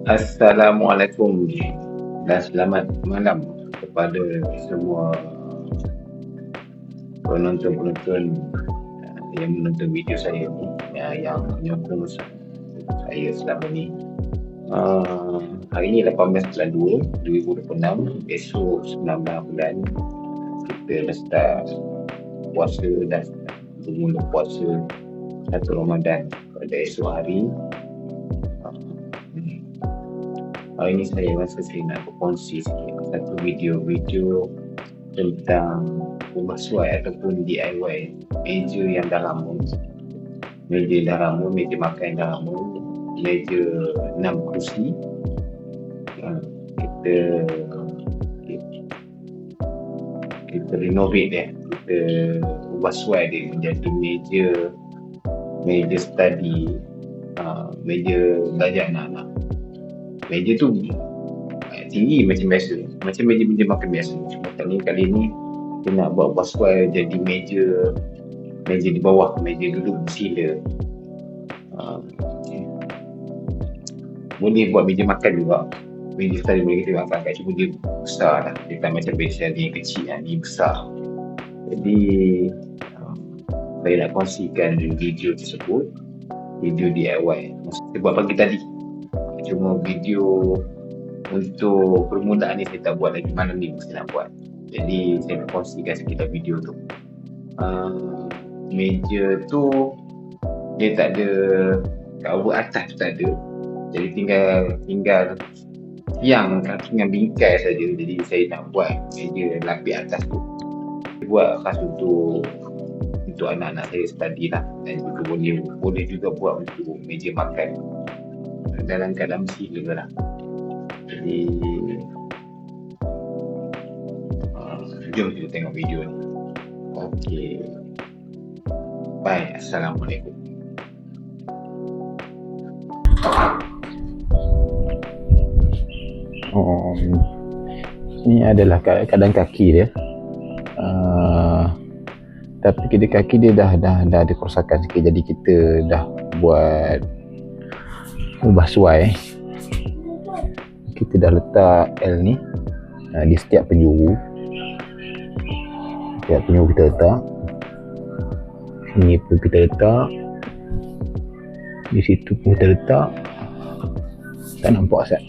Assalamualaikum dan selamat malam kepada semua penonton-penonton yang menonton video saya ni, yang menyokong saya selama ni. Hari ni 18 bulan 2 2026, besok 19 bulan kita dah start puasa dan bermula puasa 1 Ramadan pada esok hari. Hari ni saya rasa saya nak berkongsi sikit satu video tentang rumah suai ataupun DIY meja yang dah lama, meja makan dah lama, meja 6 kerusi. Kita renovate dia, kita ubah suai dia menjadi meja study, meja belajar anak-anak. Meja tu tinggi macam biasa, macam meja makan biasa. Cuma kali ni kita nak buat suai jadi meja di bawah, meja duduk bersila. Boleh buat meja makan juga, meja study boleh kita makan kat, cuma dia besar lah, dia tak macam meja ni kecil, ni besar. Jadi saya nak kongsikan video tersebut, video DIY saya buat pagi tadi. Cuma video untuk permulaan ni saya tak buat lagi, malam ni mesti nak buat. Jadi saya nak kongsikan sekitar video tu. Meja tu dia tak ada cover atas, tak ada. Jadi tinggal tiang kaki dengan bingkai saja. Jadi saya nak buat meja lapis atas tu. Saya buat khas untuk anak-anak saya study lah, dan juga boleh juga buat untuk meja makan dalam keadaan bersila lah. Jadi jom kita tengok video ni. Okey, bye. Assalamualaikum. Ini adalah keadaan kaki dia. Tapi kaki dia dah ada kerosakan sikit, jadi kita dah buat ubah suai. Kita dah letak L ni di setiap penjuru. Setiap penjuru kita letak. Sini pun kita letak, di situ pun kita letak. Tak nampak Ustaz.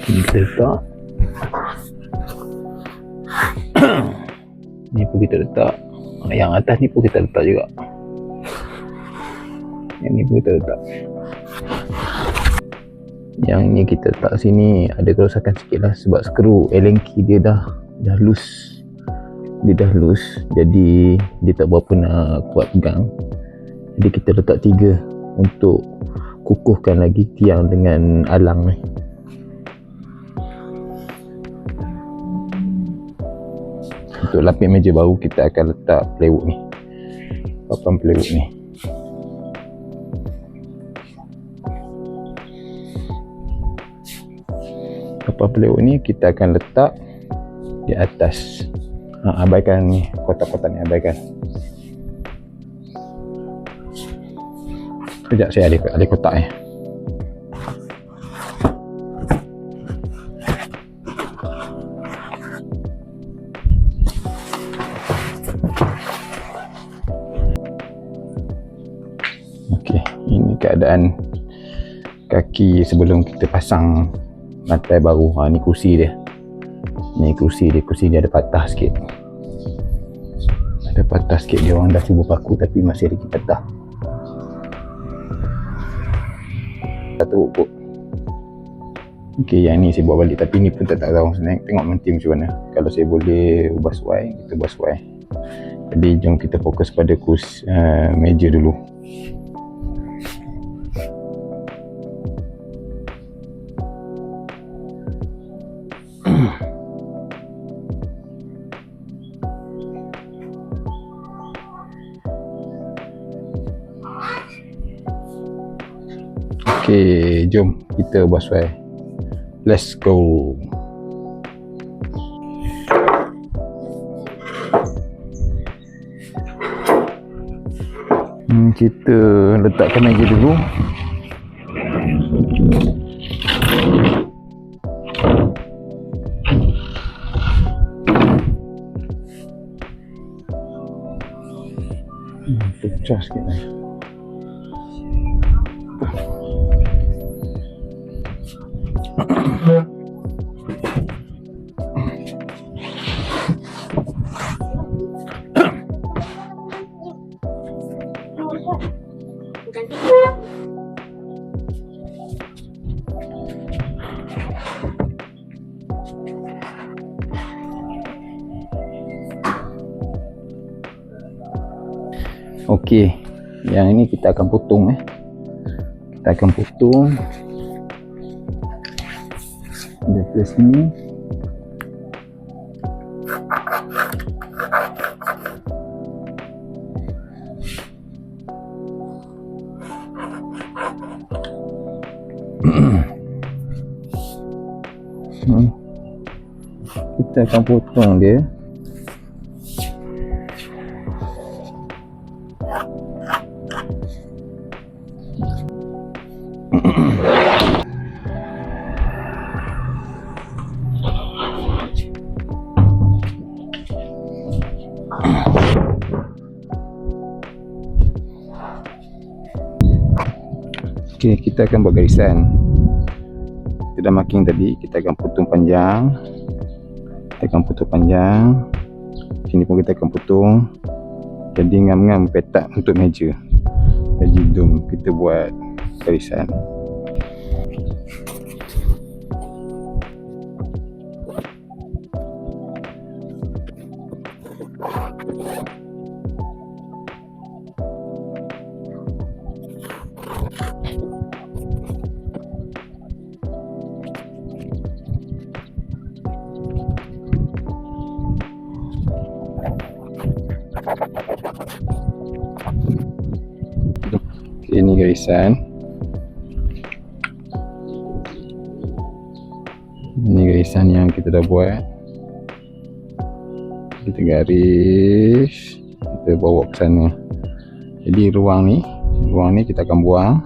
Sini kita letak. Ni pun kita letak. Yang atas ni pun kita letak juga. Yang ni pun kita letak. Yang ni kita letak sini ada kerosakan sikit lah, sebab skru Allen key dia dah loose. Dia dah loose, jadi dia tak berapa nak kuat pegang. Jadi kita letak 3 untuk kukuhkan lagi tiang dengan alang ni. Untuk lapis meja baru kita akan letak plywood ni, papan plywood ni. Papan plywood ni kita akan letak di atas. Abaikan ni kotak-kotak ni, abaikan. Sekejap, saya ada kotak ni. Okey, ini keadaan kaki sebelum kita pasang lantai baru. Ni kursi dia. Ni kursi dia ada patah sikit. Ada patah sikit, dia orang dah cuba paku tapi masih lagi patah. Tak teruk kot. Okey, yang ni saya buat balik, tapi ni pun tak tahu sebenarnya. Tengok nanti macam mana. Kalau saya boleh ubah suai, kita ubah suai. Jadi jom kita fokus pada kursi meja dulu. Okey, jom kita ubah suai. Let's go. Kita letakkan meja dulu. Pecah sikit ni. Okey, yang ini kita akan potong kita akan potong dari sini. Kita akan potong dia. Okey, kita akan buat garisan. Kita dah marking tadi, kita akan potong panjang. Kita akan potong panjang. Sini pun kita akan potong. Jadi ngam-ngam petak untuk meja. Jadi jom kita buat garisan. Ini garisan. Ini garisan yang kita dah buat. Kita garis, kita bawa ke sana. Jadi ruang ni kita akan buang.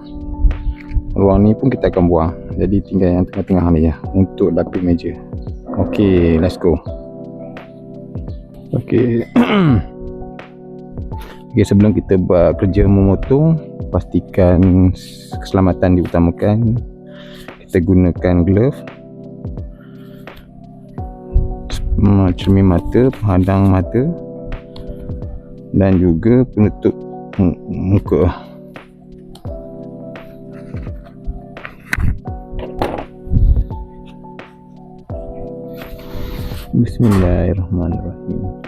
Ruang ni pun kita akan buang. Jadi tinggal yang tengah-tengah ni ya untuk lapik meja. Okey, let's go. Okey. Okay, sebelum kita bekerja memotong, pastikan keselamatan diutamakan. Kita gunakan glove, cermin mata, penghadang mata, dan juga penutup muka. Bismillahirrahmanirrahim.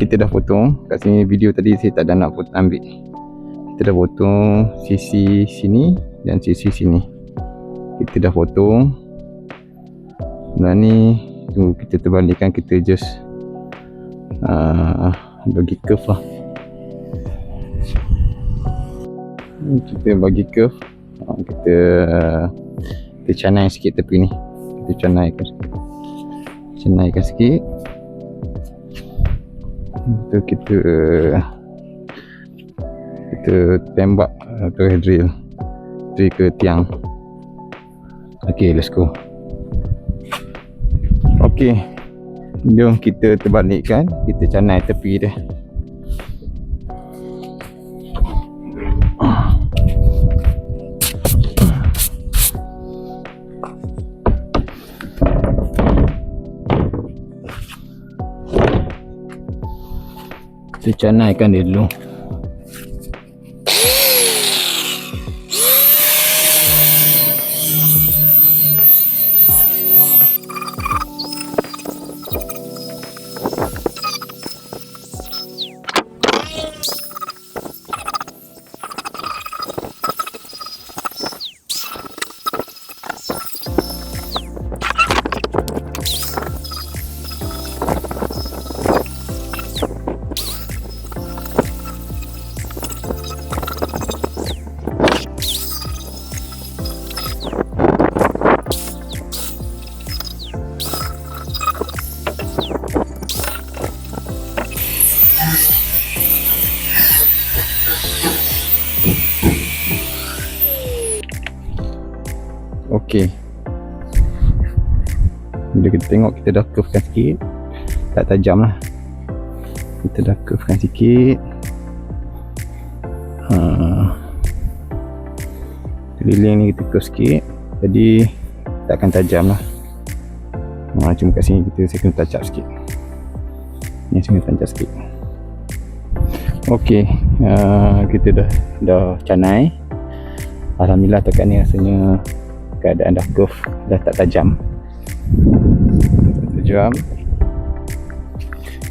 Kita dah potong kat sini. Video tadi saya tak ada nak ambil. Kita dah potong sisi sini dan sisi sini. Kita dah potong. Dan ni tunggu kita terbalikkan. Kita just bagi curve lah. Kita bagi curve. Kita canai sikit tepi ni. Kita canaikan sikit. Kita tembak atau drill ke tiang. Okay, let's go. Okay, jom kita terbalikkan. Kita canai tepi dia. Kita canaikan dia dulu. Okey, bila kita tengok, kita dah curvekan sikit, tak tajam lah, kita dah curvekan sikit. Keliling ni kita curve sikit, jadi takkan tajam lah. Cuma kat sini saya kena touch up sikit, ni saya kena touch up sikit. Okey, kita dah canai. Alhamdulillah takat ni rasanya keadaan dah curve, dah tak tajam.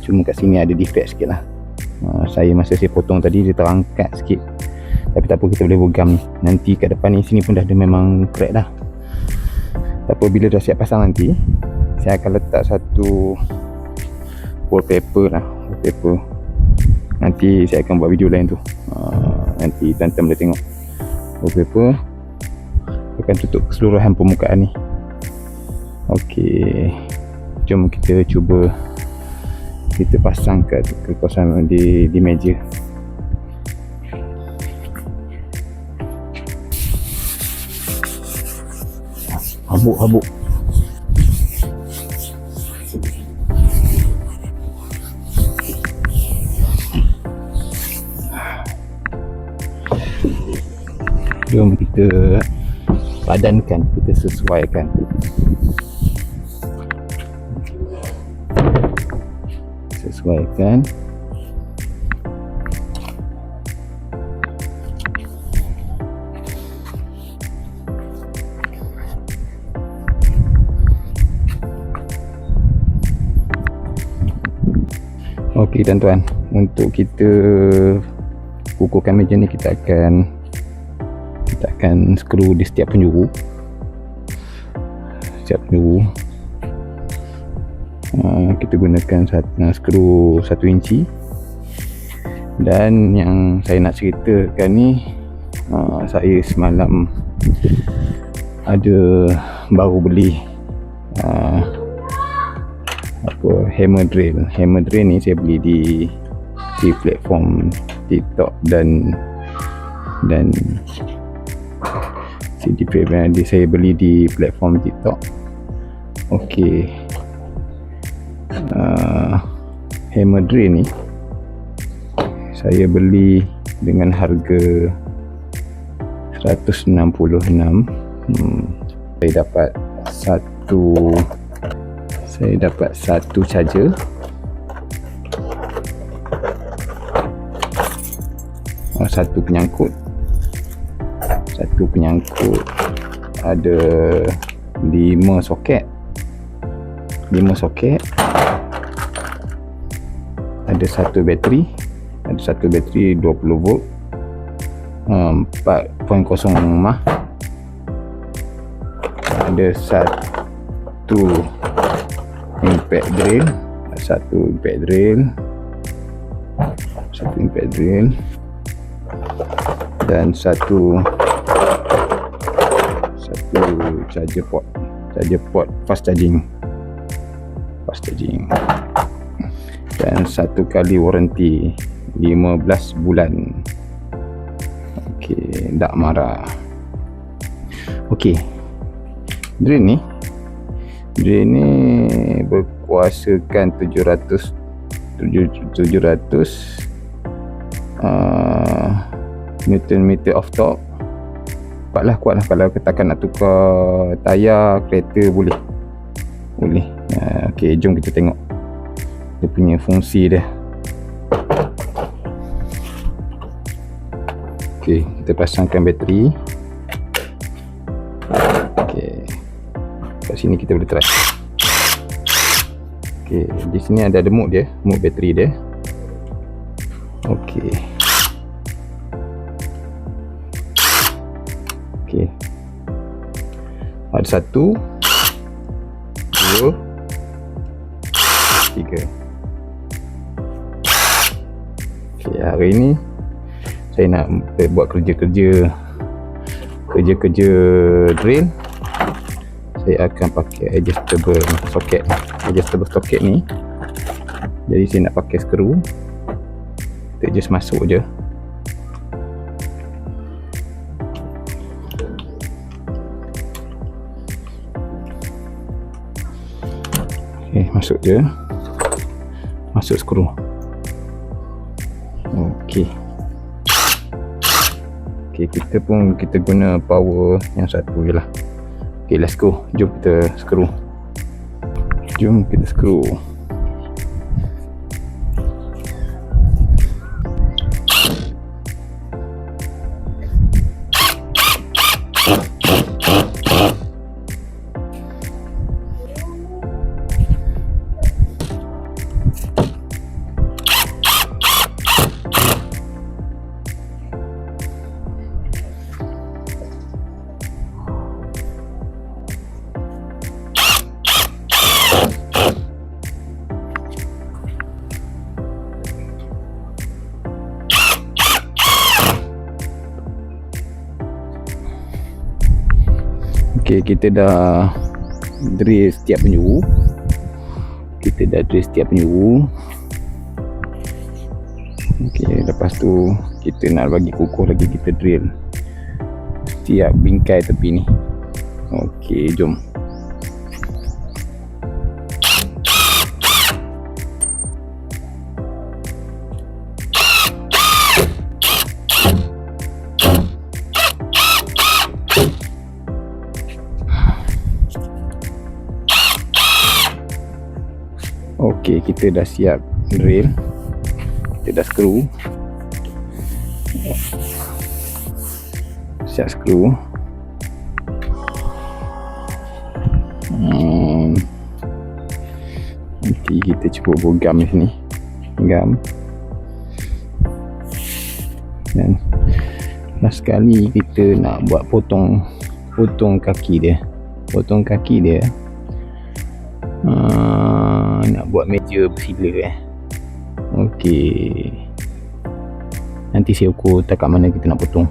Cuma kat sini ada defect sikit lah. Masa saya potong tadi, dia terangkat sikit. Tapi tak apa, kita boleh bogam ni. Nanti kat depan ni, sini pun dah ada memang crack dah. Tak apa, bila dah siap pasang nanti, saya akan letak satu wallpaper lah. Wallpaper. Nanti saya akan buat video lain tu. Nanti tuan-tuan boleh tengok. Wallpaper akan tutup keseluruhan permukaan ni. Okey, jom kita cuba kita pasang ke kawasan di meja. Habuk. Jom kita padankan, kita sesuaikan. Okey tuan-tuan, untuk kita kukuhkan meja ni, kita akan skru di setiap penjuru. Kita gunakan skru 1 inci. Dan yang saya nak ceritakan ni, saya semalam ada baru beli hammer drill. Hammer drill ni saya beli di platform TikTok dan saya beli di platform TikTok. Okey, hammer drill ni saya beli dengan harga 166. Saya dapat satu charger, satu penyangkut, ada 5 soket, ada satu bateri 20 volt, 4.0 mah, ada satu impact drill, dan satu charger port fast charging, dan 1 kali warranty 15 bulan. Okey, tak marah. Okey, drill ni berkuasakan 700 Newton meter off torque. Kuat lah kalau katakan nak tukar tayar kereta, boleh. Okey, jom kita tengok dia punya fungsi dia. Okey, kita pasangkan bateri. Okey, kat sini kita boleh try. Okey, di sini ada mode bateri dia. Okey, ada 1, 2, 3. Okey, hari ni saya nak buat kerja-kerja drill. Saya akan pakai adjustable socket ni. Jadi saya nak pakai skru, kita just masuk je. masuk je, masuk skru. Okey, kita guna power yang satu je lah. Okey, let's go. Jom kita skru. Okey, kita dah drill setiap penjuru. Okey, lepas tu kita nak bagi kukuh lagi, kita drill setiap bingkai tepi ni. Okey, jom. Okey, kita dah siap drill. Kita dah skru. Siap skru. Nanti kita cuba gam di sini. Gam. Dan last sekali kita nak buat potong kaki dia. Nak buat meja bersila. Okey, nanti saya ukur tak kat mana kita nak potong.